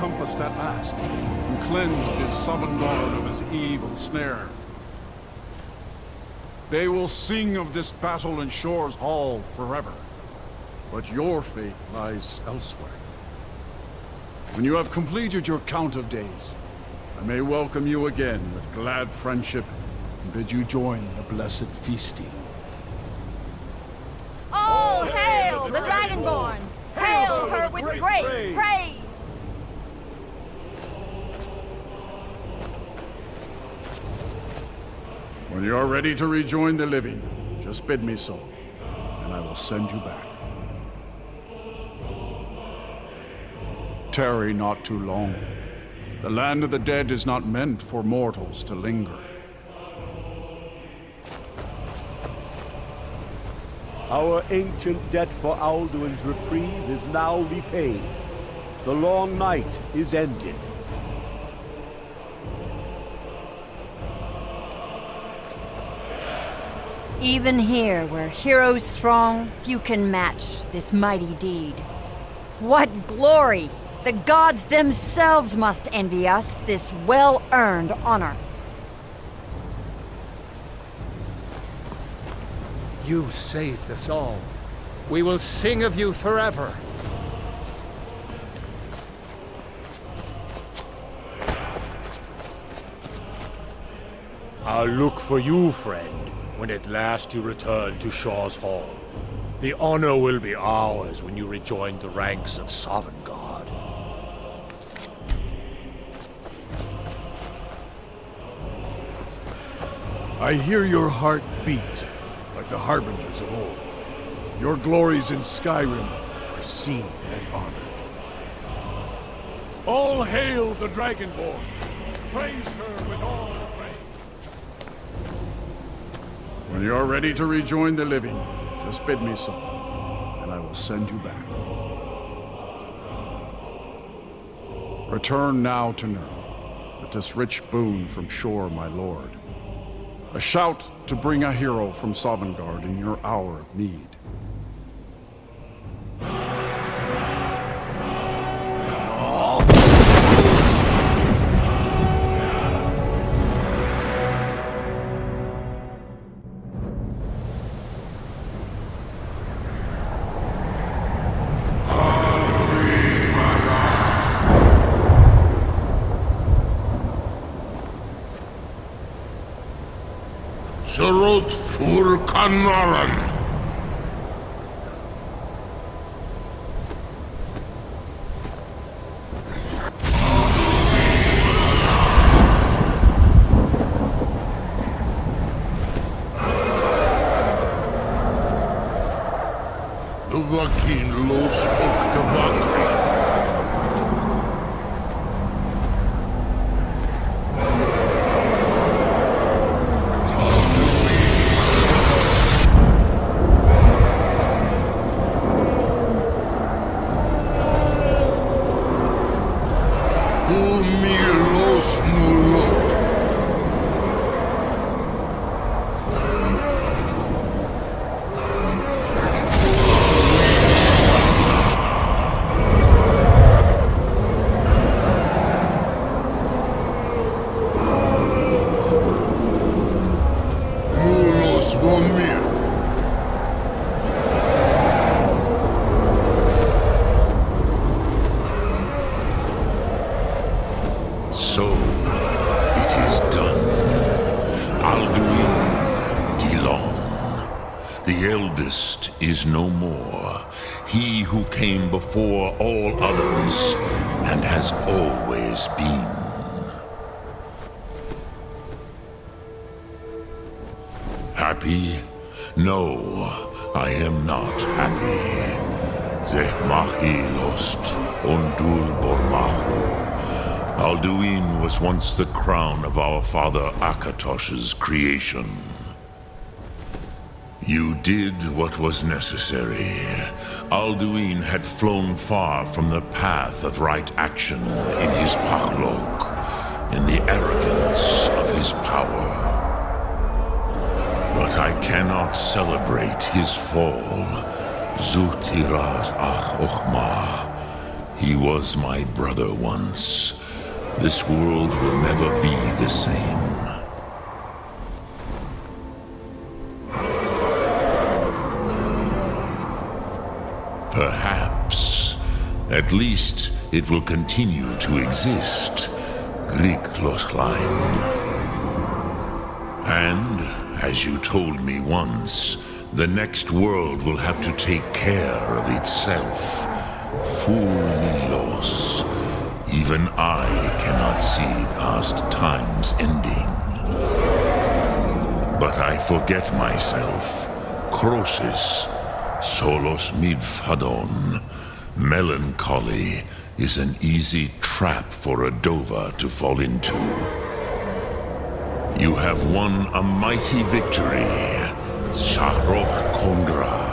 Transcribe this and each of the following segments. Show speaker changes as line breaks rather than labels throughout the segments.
encompassed at last, and cleansed his Sovngarde of his evil snare. They will sing of this battle in Shore's Hall forever, but your fate lies elsewhere. When you have completed your count of days, I may welcome you again with glad friendship and bid you join the blessed feasting.
All hail the Dragonborn! Hail her with great praise!
When you are ready to rejoin the living, just bid me so, and I will send you back. Tarry not too long. The land of the dead is not meant for mortals to linger.
Our ancient debt for Alduin's reprieve is now repaid. The long night is ended.
Even here, where heroes throng, few can match this mighty deed. What glory! The gods themselves must envy us this well-earned honor.
You saved us all. We will sing of you forever.
I'll look for you, friend, when at last you return to Shaw's Hall. The honor will be ours when you rejoin the ranks of Sovngarde.
I hear your heart beat like the harbingers of old. Your glories in Skyrim are seen and honored. All hail the Dragonborn! Praise her with all praise! When you are ready to rejoin the living, just bid me so, and I will send you back. Return now to Nurn, with this rich boon from Shore, my lord. A shout to bring a hero from Sovngarde in your hour of need.
Surut fur Kanaran. Vakin los Oktavakri.
So, it is done. Alduin Dilon, the eldest, is no more. He who came before all others, and has always been. Happy? No, I am not happy. Zeh mahi lost, ondul bormahu. Alduin was once the crown of our father Akatosh's creation. You did what was necessary. Alduin had flown far from the path of right action in his pachlok, in the arrogance of his power. But I cannot celebrate his fall. Zutiraz ach ochma. He was my brother once. This world will never be the same. Perhaps. At least it will continue to exist. Griklochlein. And, as you told me once, the next world will have to take care of itself. Fool Milos. Even I cannot see past time's ending. But I forget myself. Crosis. Solos midfadon. Melancholy is an easy trap for a Dova to fall into. You have won a mighty victory, Sarok Kondrach.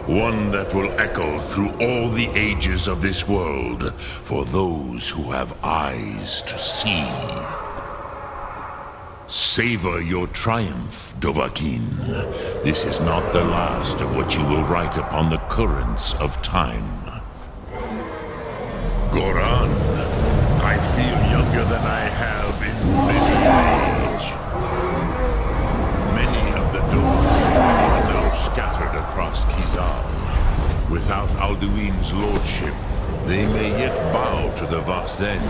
One that will echo through all the ages of this world for those who have eyes to see. Savor your triumph, Dovahkiin. This is not the last of what you will write upon the currents of time. Goran, I feel younger than I have in many age. Many of the Dova are now scattered across Kizal. Without Alduin's lordship, they may yet bow to the Varzen,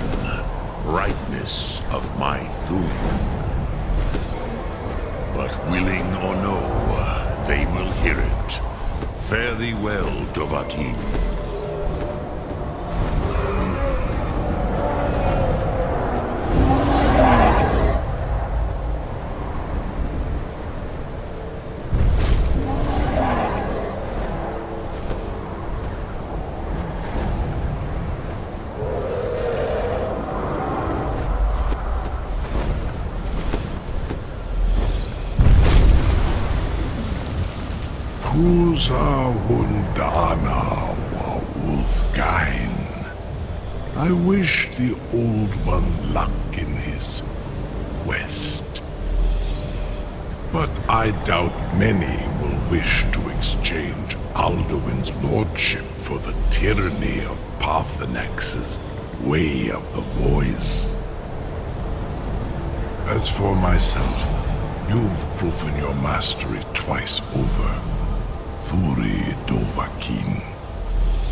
brightness of my Thum. But willing or no, they will hear it. Fare thee well, Dovahkiin.
Kruza Wundana wa Uthgain. I wish the Old One luck in his quest. But I doubt many will wish to exchange Alduin's lordship for the tyranny of Paarthurnax's way of the voice. As for myself, you've proven your mastery twice over. Thuri Dovahkiin,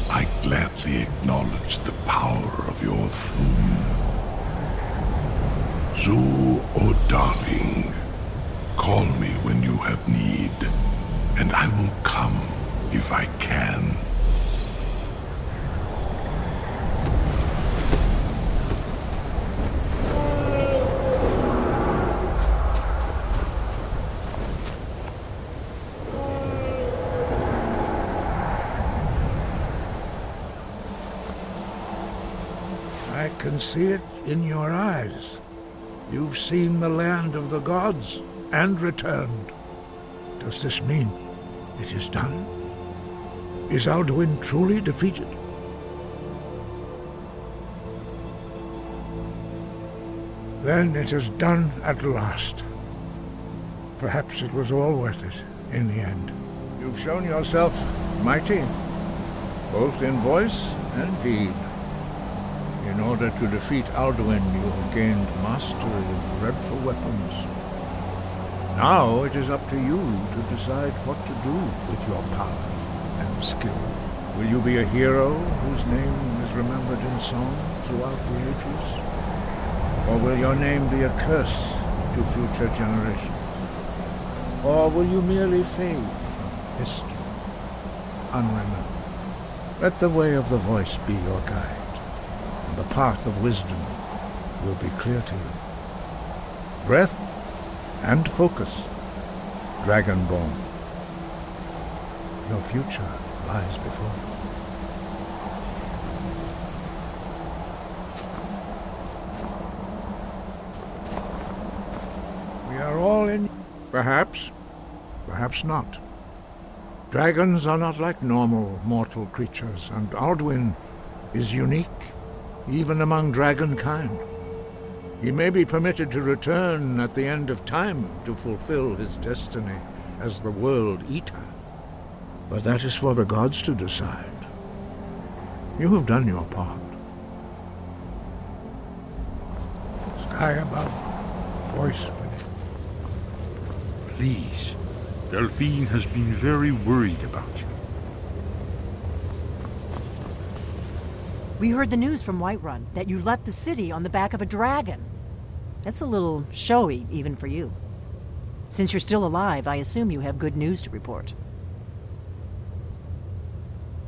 I gladly acknowledge the power of your Thum. Zu Odaving, call me when you have need, and I will come if I can.
I can see it in your eyes. You've seen the land of the gods and returned. Does this mean it is done? Is Alduin truly defeated? Then it is done at last. Perhaps it was all worth it in the end. You've shown yourself mighty, both in voice and deed. In order to defeat Alduin, you have gained mastery of dreadful weapons. Now it is up to you to decide what to do with your power and skill. Will you be a hero whose name is remembered in song throughout the ages? Or will your name be a curse to future generations? Or will you merely fade from history, unremembered? Let the way of the voice be your guide. The path of wisdom will be clear to you. Breath and focus, Dragonborn. Your future lies before you. We are all in... Perhaps. Perhaps not. Dragons are not like normal mortal creatures, and Alduin is unique, even among dragonkind. He may be permitted to return at the end of time to fulfill his destiny as the World Eater. But that is for the gods to decide. You have done your part. Sky above, voice within.
Please. Delphine has been very worried about you.
We heard the news from Whiterun that you left the city on the back of a dragon. That's a little showy, even for you. Since you're still alive, I assume you have good news to report.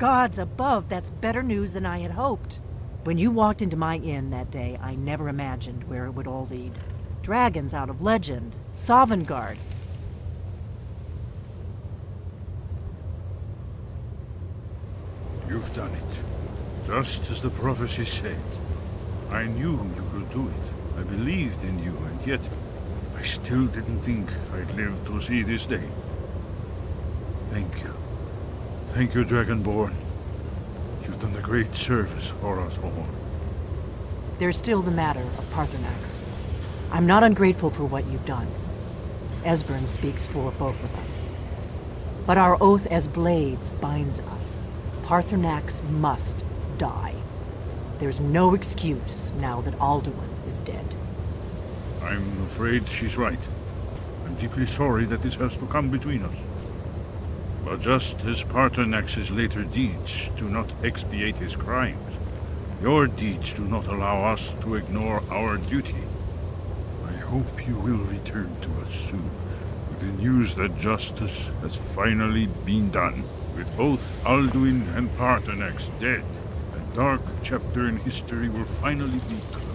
Gods above, that's better news than I had hoped. When you walked into my inn that day, I never imagined where it would all lead. Dragons out of legend, Sovngarde.
You've done it. Just as the prophecy said. I knew you could do it. I believed in you, and yet I still didn't think I'd live to see this day. Thank you. Thank you, Dragonborn. You've done a great service for us all.
There's still the matter of Paarthurnax. I'm not ungrateful for what you've done. Esbern speaks for both of us. But our oath as blades binds us. Paarthurnax must die. There's no excuse now that Alduin is dead.
I'm afraid she's right. I'm deeply sorry that this has to come between us. But just as Paarthurnax's later deeds do not expiate his crimes, your deeds do not allow us to ignore our duty. I hope you will return to us soon with the news that justice has finally been done. With both Alduin and Paarthurnax dead, a dark chapter in history will finally be closed.